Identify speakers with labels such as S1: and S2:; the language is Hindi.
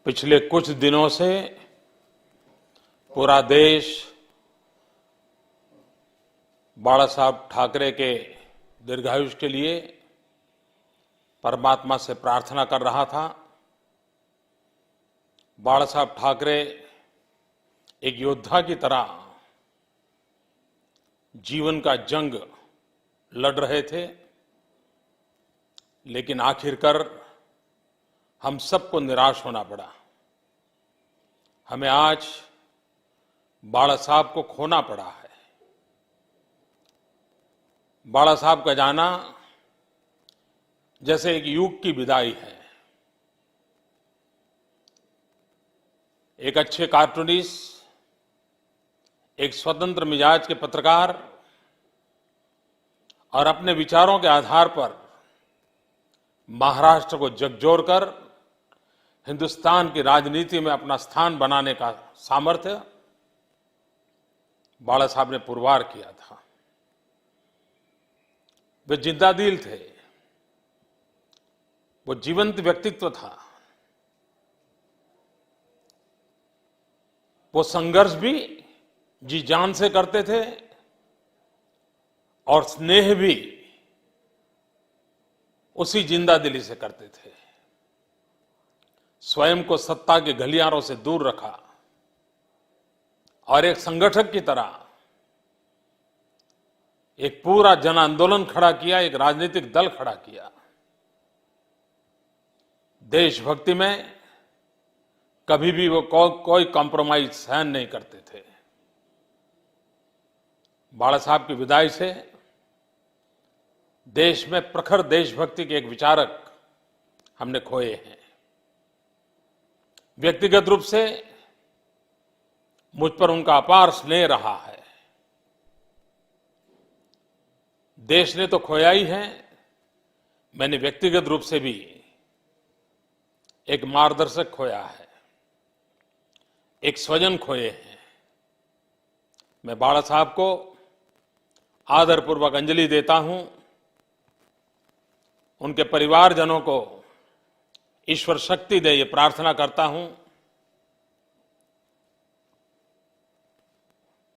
S1: पिछले कुछ दिनों से पूरा देश बाला साहब ठाकरे के दीर्घायुष्य के लिए परमात्मा से प्रार्थना कर रहा था। बाला साहब ठाकरे एक योद्धा की तरह जीवन का जंग लड़ रहे थे, लेकिन आखिरकार हम सबको निराश होना पड़ा। हमें आज बाला साहब को खोना पड़ा है। बाला साहब का जाना जैसे एक युग की विदाई है। एक अच्छे कार्टूनिस्ट, एक स्वतंत्र मिजाज के पत्रकार और अपने विचारों के आधार पर महाराष्ट्र को झकझोरकर हिंदुस्तान की राजनीति में अपना स्थान बनाने का सामर्थ्य बाला साहब ने पुरवार किया था। वे जिंदा दिल थे, वो जीवंत व्यक्तित्व था। वो संघर्ष भी जी जान से करते थे और स्नेह भी उसी जिंदा दिली से करते थे। स्वयं को सत्ता के गलियारों से दूर रखा और एक संगठक की तरह एक पूरा जन आंदोलन खड़ा किया, एक राजनीतिक दल खड़ा किया। देशभक्ति में कभी भी वो कोई कॉम्प्रोमाइज सहन नहीं करते थे। बाला साहब की विदाई से देश में प्रखर देशभक्ति के एक विचारक हमने खोए हैं। व्यक्तिगत रूप से मुझ पर उनका अपार स्नेह रहा है। देश ने तो खोया ही है, मैंने व्यक्तिगत रूप से भी एक मार्गदर्शक खोया है, एक स्वजन खोए हैं। मैं बाला साहब को आदरपूर्वक अंजलि देता हूं। उनके परिवारजनों को ईश्वर शक्ति दे, ये प्रार्थना करता हूं।